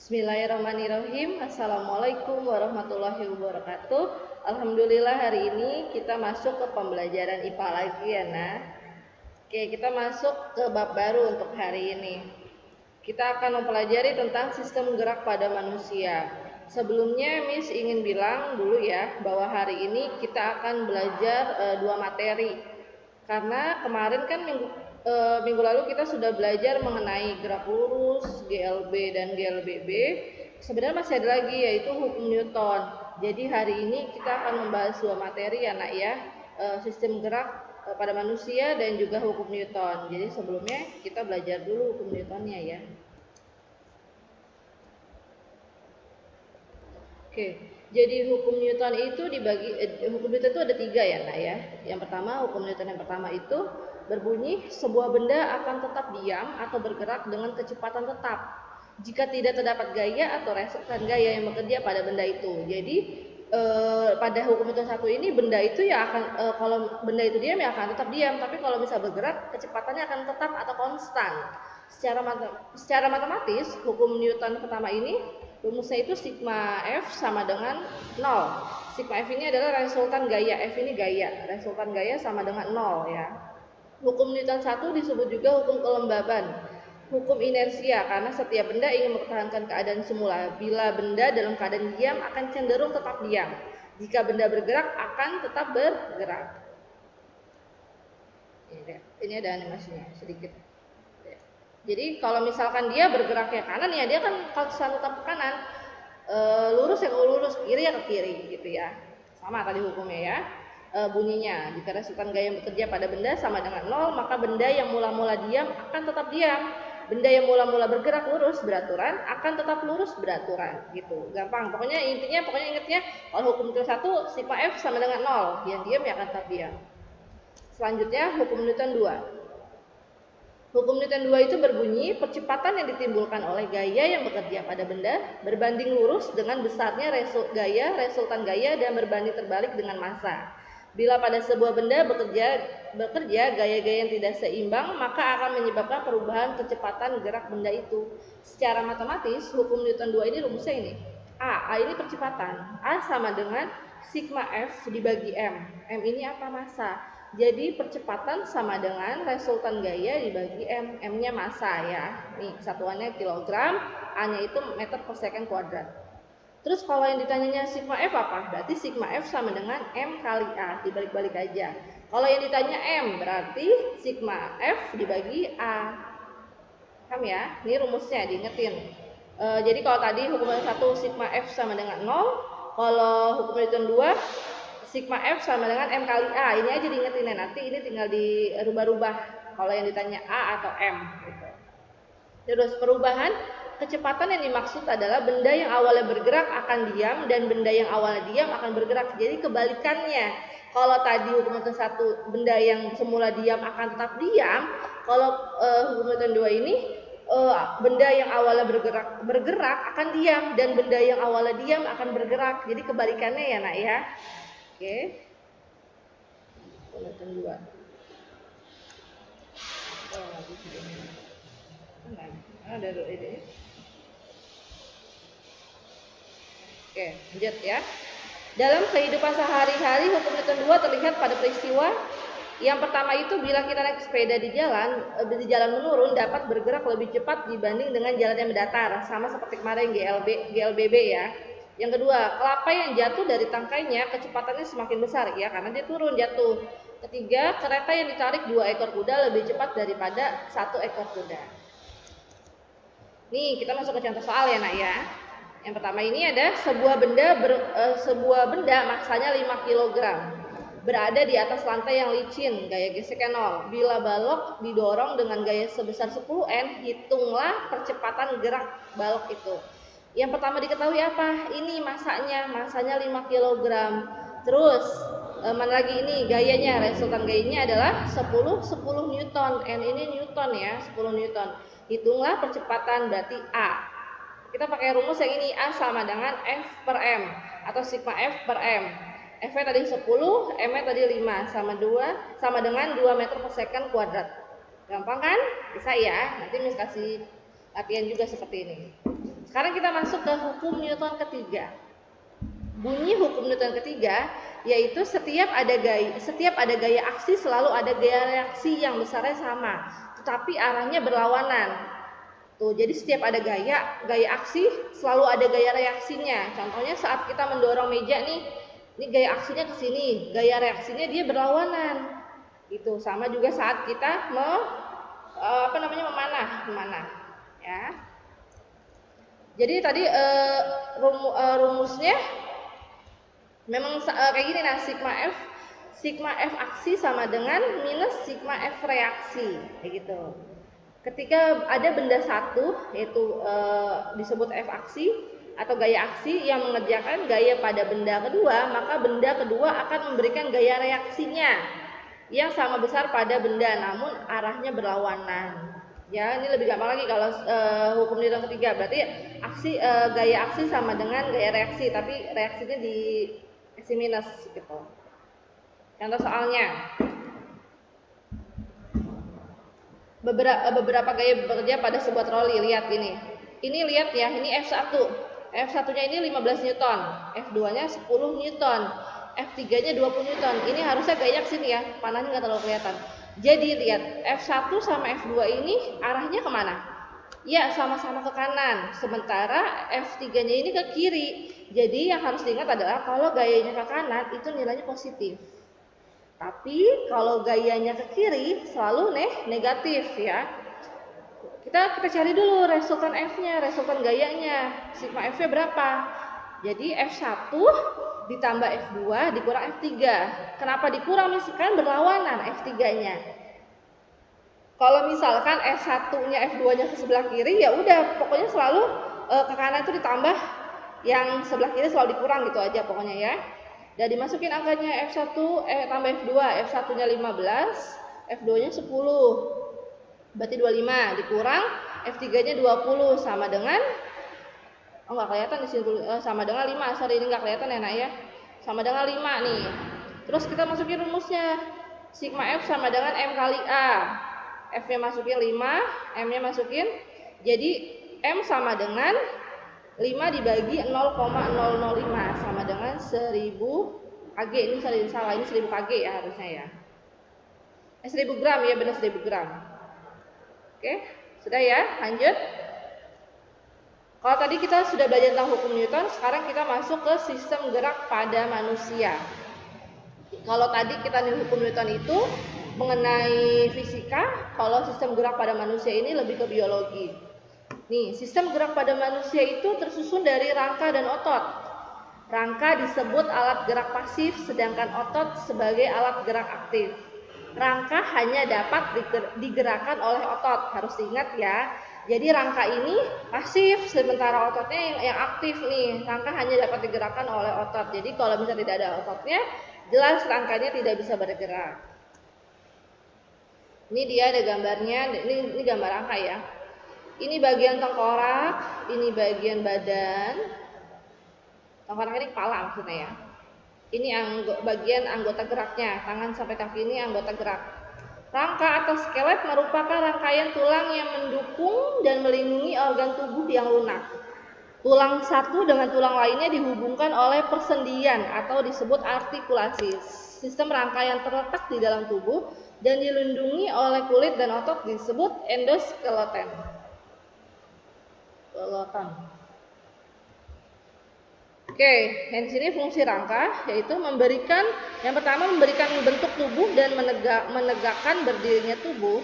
Bismillahirrahmanirrahim. Assalamualaikum warahmatullahi wabarakatuh. Alhamdulillah hari ini kita masuk ke pembelajaran IPA lagi ya nah. Oke, kita masuk ke bab baru untuk hari ini. Kita akan mempelajari tentang sistem gerak pada manusia. Sebelumnya Miss ingin bilang dulu ya bahwa hari ini kita akan belajar dua materi. Karena kemarin kan minggu lalu kita sudah belajar mengenai gerak lurus, GLB dan GLBB. Sebenarnya masih ada lagi yaitu hukum Newton. Jadi hari ini kita akan membahas dua materi ya nak ya, sistem gerak pada manusia dan juga hukum Newton. Jadi sebelumnya kita belajar dulu hukum Newtonnya ya. Oke, jadi hukum Newton itu dibagi, hukum Newton itu ada tiga ya nak ya. Yang pertama, hukum Newton yang pertama itu berbunyi sebuah benda akan tetap diam atau bergerak dengan kecepatan tetap jika tidak terdapat gaya atau resultan gaya yang bekerja pada benda itu. Jadi pada hukum Newton satu ini benda itu ya akan kalau benda itu diam ya akan tetap diam, tapi kalau bisa bergerak kecepatannya akan tetap atau konstan. Secara matematis hukum Newton pertama ini rumusnya itu sigma F sama dengan 0. Sigma F ini adalah resultan gaya, F ini gaya, resultan gaya sama dengan 0 ya. Hukum Newton 1 disebut juga hukum kelembaban, hukum inersia karena setiap benda ingin mempertahankan keadaan semula. Bila benda dalam keadaan diam akan cenderung tetap diam. Jika benda bergerak akan tetap bergerak. Ini ada animasinya sedikit. Jadi kalau misalkan dia bergerak ke kanan ya dia kan konstan tetap ke kanan, lurus ya ke lurus, kiri ya ke kiri gitu ya. Sama tadi hukumnya ya. Bunyinya jika resultan gaya yang bekerja pada benda sama dengan 0 maka benda yang mula-mula diam akan tetap diam, benda yang mula-mula bergerak lurus beraturan akan tetap lurus beraturan gitu, gampang. Pokoknya ingatnya kalau hukum Newton 1 sigma F sama dengan 0, yang diam ya akan tetap diam. Selanjutnya hukum Newton 2. Hukum Newton 2 itu berbunyi percepatan yang ditimbulkan oleh gaya yang bekerja pada benda berbanding lurus dengan besarnya resultan gaya dan berbanding terbalik dengan massa. Bila pada sebuah benda bekerja gaya-gaya yang tidak seimbang, maka akan menyebabkan perubahan kecepatan gerak benda itu. Secara matematis, hukum Newton 2 ini rumusnya ini. A ini percepatan. A sama dengan sigma F dibagi M. M ini apa? Massa. Jadi percepatan sama dengan resultan gaya dibagi M. M-nya massa ya. Nih, satuannya kilogram, A-nya itu meter per second kuadrat. Terus kalau yang ditanyanya sigma F apa? Berarti sigma F sama dengan M kali A, dibalik-balik aja. Kalau yang ditanya M berarti sigma F dibagi A. Paham ya? Ini rumusnya diingetin. Jadi kalau tadi hukum Newton 1 sigma F sama dengan 0, kalau hukum Newton 2 sigma F sama dengan M kali A. Ini aja diingetin ya, nanti ini tinggal dirubah-rubah kalau yang ditanya A atau M gitu. Terus perubahan kecepatan yang dimaksud adalah benda yang awalnya bergerak akan diam dan benda yang awalnya diam akan bergerak. Jadi kebalikannya. Kalau tadi hukum Newton 1 benda yang semula diam akan tetap diam, kalau hukum Newton 2 ini benda yang awalnya bergerak akan diam dan benda yang awalnya diam akan bergerak. Jadi kebalikannya ya nak ya. Oke. Hukum Newton 2. Ada ini. Oke, lanjut ya. Dalam kehidupan sehari-hari hukum Newton 2 terlihat pada peristiwa yang pertama itu bila kita naik sepeda di jalan menurun dapat bergerak lebih cepat dibanding dengan jalan yang mendatar, sama seperti kemarin GLBB ya. Yang kedua, kelapa yang jatuh dari tangkainya kecepatannya semakin besar ya karena dia turun jatuh. Ketiga, kereta yang ditarik 2 ekor kuda lebih cepat daripada 1 ekor kuda. Nih, kita masuk ke contoh soal ya nak ya. Yang pertama ini ada sebuah benda massanya 5 kg berada di atas lantai yang licin, gaya geseknya 0. Bila balok didorong dengan gaya sebesar 10 N, hitunglah percepatan gerak balok itu. Yang pertama diketahui apa? Ini massanya 5 kg. Terus mana lagi ini gayanya? Resultan gayanya adalah 10 Newton. N ini Newton ya, 10 Newton. Hitunglah percepatan berarti A. Kita pakai rumus yang ini, A sama dengan F per M atau sigma F per M. F-nya tadi 10, M-nya tadi 5 sama dengan 2 meter per second kuadrat. Gampang kan? Bisa ya. Nanti Miss kasih latihan juga seperti ini. Sekarang kita masuk ke hukum Newton ketiga. Bunyi hukum Newton ketiga yaitu setiap ada gaya aksi selalu ada gaya reaksi yang besarnya sama, tetapi arahnya berlawanan. Tuh, jadi setiap ada gaya aksi selalu ada gaya reaksinya. Contohnya saat kita mendorong meja nih, ini gaya aksinya ke sini, gaya reaksinya dia berlawanan. Itu sama juga saat kita memanah, ya. Jadi tadi rumusnya memang kayak gini, nah sigma F aksi sama dengan minus sigma F reaksi, kayak gitu. Ketika ada benda satu yaitu disebut F aksi atau gaya aksi yang mengerjakan gaya pada benda kedua, maka benda kedua akan memberikan gaya reaksinya yang sama besar pada benda namun arahnya berlawanan. Ya, ini lebih gampang lagi kalau hukum Newton ketiga, berarti gaya aksi sama dengan gaya reaksi, tapi reaksinya di X minus gitu. Contoh soalnya, beberapa gaya bekerja pada sebuah troli. Lihat ini. Ini lihat ya, ini F1. F1-nya ini 15 Newton, F2-nya 10 Newton, F3-nya 20 Newton. Ini harusnya gaya ke sini ya, panahnya nggak terlalu kelihatan. Jadi lihat, F1 sama F2 ini arahnya kemana? Ya, sama-sama ke kanan. Sementara F3-nya ini ke kiri. Jadi yang harus diingat adalah kalau gayanya ke kanan itu nilainya positif. Tapi kalau gayanya ke kiri selalu negatif ya. Kita cari dulu resultan F-nya, resultan gayanya. Sigma F-nya berapa? Jadi F1 ditambah F2 dikurang F3. Kenapa dikurang? Misalkan berlawanan F3-nya. Kalau misalkan F1-nya F2-nya ke sebelah kiri, ya udah pokoknya selalu ke kanan itu ditambah, yang sebelah kiri selalu dikurang gitu aja pokoknya ya. Dan dimasukin angkanya F1 tambah F2, F1-nya 15, F2-nya 10. Berarti 25 dikurang F3-nya 20 sama dengan nggak kelihatan di sini, sama dengan 5. Sorry, ini nggak kelihatan ya nak ya. Sama dengan 5 nih. Terus kita masukin rumusnya. Sigma F sama dengan M kali A. F-nya masukin 5, M-nya masukin. Jadi M sama dengan 5 dibagi 0,005 sama dengan 1000 kg. Ini salah, ini 1000 kg ya harusnya ya. 1000 gram ya, benar 1000 gram. Oke, sudah ya, lanjut. Kalau tadi kita sudah belajar tentang hukum Newton, sekarang kita masuk ke sistem gerak pada manusia. Kalau tadi kita nih hukum Newton itu mengenai fisika, kalau sistem gerak pada manusia ini lebih ke biologi. Nih, sistem gerak pada manusia itu tersusun dari rangka dan otot. Rangka disebut alat gerak pasif, sedangkan otot sebagai alat gerak aktif. Rangka hanya dapat digerakkan oleh otot, harus diingat ya. Jadi rangka ini pasif, sementara ototnya yang aktif nih. Rangka hanya dapat digerakkan oleh otot. Jadi kalau misalnya tidak ada ototnya, jelas rangkanya tidak bisa bergerak. Ini dia ada gambarnya, ini gambar rangka ya. Ini bagian tengkorak, ini bagian badan. Tengkorak ini kepala maksudnya ya. Ini bagian anggota geraknya, tangan sampai kaki ini anggota gerak. Rangka atau skelet merupakan rangkaian tulang yang mendukung dan melindungi organ tubuh yang lunak. Tulang satu dengan tulang lainnya dihubungkan oleh persendian atau disebut artikulasi. Sistem rangkaian terletak di dalam tubuh dan dilindungi oleh kulit dan otot disebut endoskeleton. Oke, yang di sini fungsi rangka yaitu yang pertama memberikan bentuk tubuh dan menegakkan berdirinya tubuh.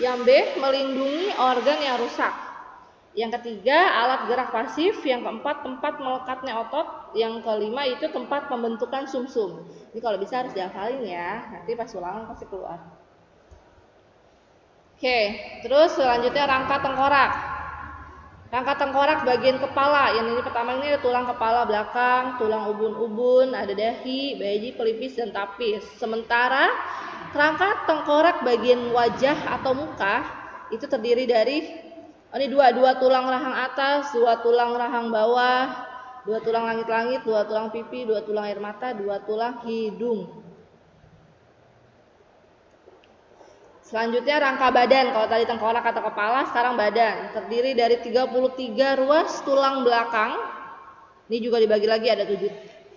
Yang B, melindungi organ yang rusak. Yang ketiga, alat gerak pasif. Yang keempat, tempat melekatnya otot. Yang kelima itu tempat pembentukan sumsum. Jadi kalau bisa harus dihafalin ya, nanti pas ulangan pasti keluar. Oke, terus selanjutnya rangka tengkorak. Rangka tengkorak bagian kepala, yang ini pertama ini ada tulang kepala belakang, tulang ubun-ubun, ada dahi, beji, pelipis, dan tapis. Sementara rangka tengkorak bagian wajah atau muka itu terdiri dari ini dua tulang rahang atas, dua tulang rahang bawah, dua tulang langit-langit, dua tulang pipi, dua tulang air mata, dua tulang hidung. Selanjutnya rangka badan. Kalau tadi tengkorak atau kepala, sekarang badan. Terdiri dari 33 ruas tulang belakang. Ini juga dibagi lagi ada 7.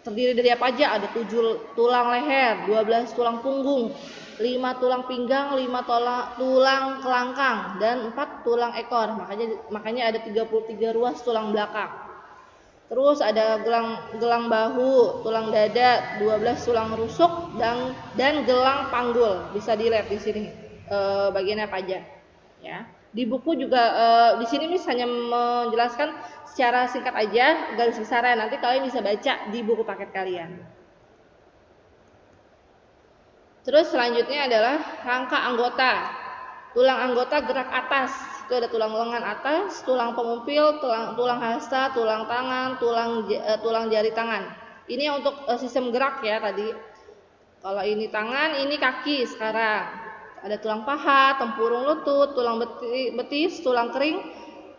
Terdiri dari apa aja? Ada 7 tulang leher, 12 tulang punggung, 5 tulang pinggang, 5 tulang kelangkang, dan 4 tulang ekor. Makanya ada 33 ruas tulang belakang. Terus ada gelang bahu, tulang dada, 12 tulang rusuk, dan gelang panggul. Bisa dilihat di sini bagiannya apa aja. Ya. Di buku juga di sini Miss hanya menjelaskan secara singkat aja garis besarnya. Nanti kalian bisa baca di buku paket kalian. Terus selanjutnya adalah rangka anggota. Tulang anggota gerak atas. Itu ada tulang lengan atas, tulang pengumpil, tulang hasta, tulang tangan, tulang jari tangan. Ini untuk sistem gerak ya tadi. Kalau ini tangan, ini kaki sekarang. Ada tulang paha, tempurung lutut, tulang betis, tulang kering,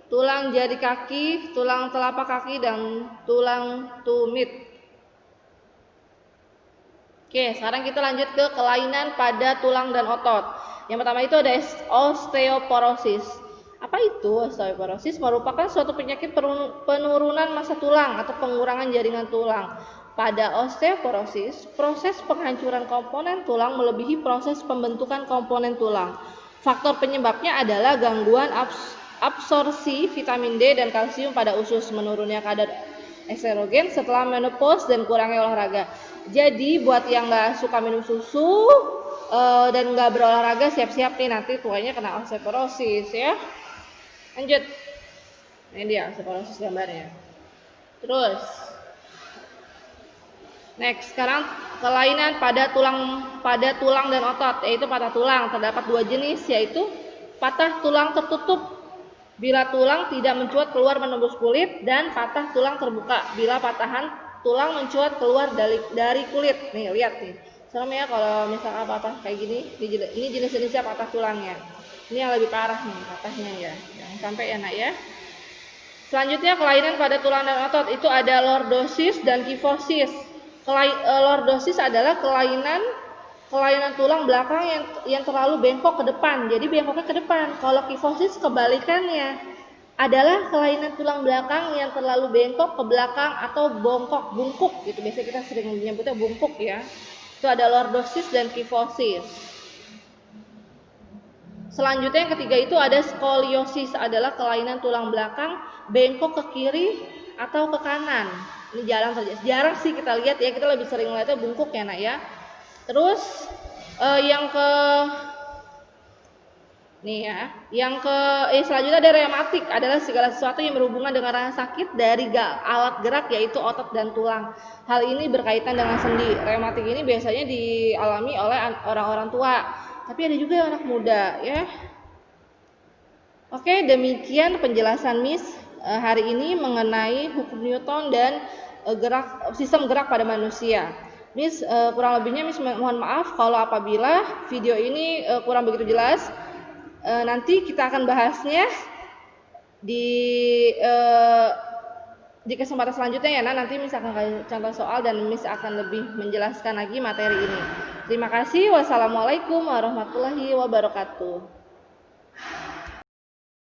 tulang jari kaki, tulang telapak kaki, dan tulang tumit. Oke, sekarang kita lanjut ke kelainan pada tulang dan otot. Yang pertama itu ada osteoporosis. Apa itu osteoporosis? Merupakan suatu penyakit penurunan massa tulang atau pengurangan jaringan tulang. Pada osteoporosis, proses penghancuran komponen tulang melebihi proses pembentukan komponen tulang. Faktor penyebabnya adalah gangguan absorpsi vitamin D dan kalsium pada usus, menurunnya kadar estrogen setelah menopause, dan kurangnya olahraga. Jadi buat yang nggak suka minum susu dan nggak berolahraga, siap-siap nih nanti tuanya kena osteoporosis ya. Lanjut. Ini dia osteoporosis gambarnya. Terus next, sekarang kelainan pada tulang dan otot, yaitu patah tulang. Terdapat 2 jenis, yaitu patah tulang tertutup bila tulang tidak mencuat keluar menembus kulit, dan patah tulang terbuka bila patahan tulang mencuat keluar dari kulit. Nih lihat nih, serem ya kalau misalkan patah kayak gini. Ini jenis-jenisnya patah tulangnya. Ini yang lebih parah nih patahnya ya, jangan sampai ya nak ya. Selanjutnya kelainan pada tulang dan otot itu ada lordosis dan kifosis. Lordosis adalah kelainan tulang belakang yang terlalu bengkok ke depan. Jadi bengkoknya ke depan. Kalau kifosis kebalikannya, adalah kelainan tulang belakang yang terlalu bengkok ke belakang atau bungkuk gitu. Biasanya kita sering menyebutnya bungkuk ya. Itu ada lordosis dan kifosis. Selanjutnya yang ketiga itu ada skoliosis, adalah kelainan tulang belakang bengkok ke kiri atau ke kanan. Ini jarang sih kita lihat ya, kita lebih sering lihatnya bungkuk ya nak ya. Terus selanjutnya ada rematik, adalah segala sesuatu yang berhubungan dengan rasa sakit dari alat gerak, yaitu otot dan tulang. Hal ini berkaitan dengan sendi. Rematik ini biasanya dialami oleh orang-orang tua, tapi ada juga anak muda ya. Oke, demikian penjelasan Miss hari ini mengenai hukum Newton dan sistem gerak pada manusia. Miss kurang lebihnya Miss mohon maaf kalau apabila video ini kurang begitu jelas. Nanti kita akan bahasnya di kesempatan selanjutnya ya. Nanti Miss akan kasih contoh soal dan Miss akan lebih menjelaskan lagi materi ini. Terima kasih. Wassalamualaikum warahmatullahi wabarakatuh.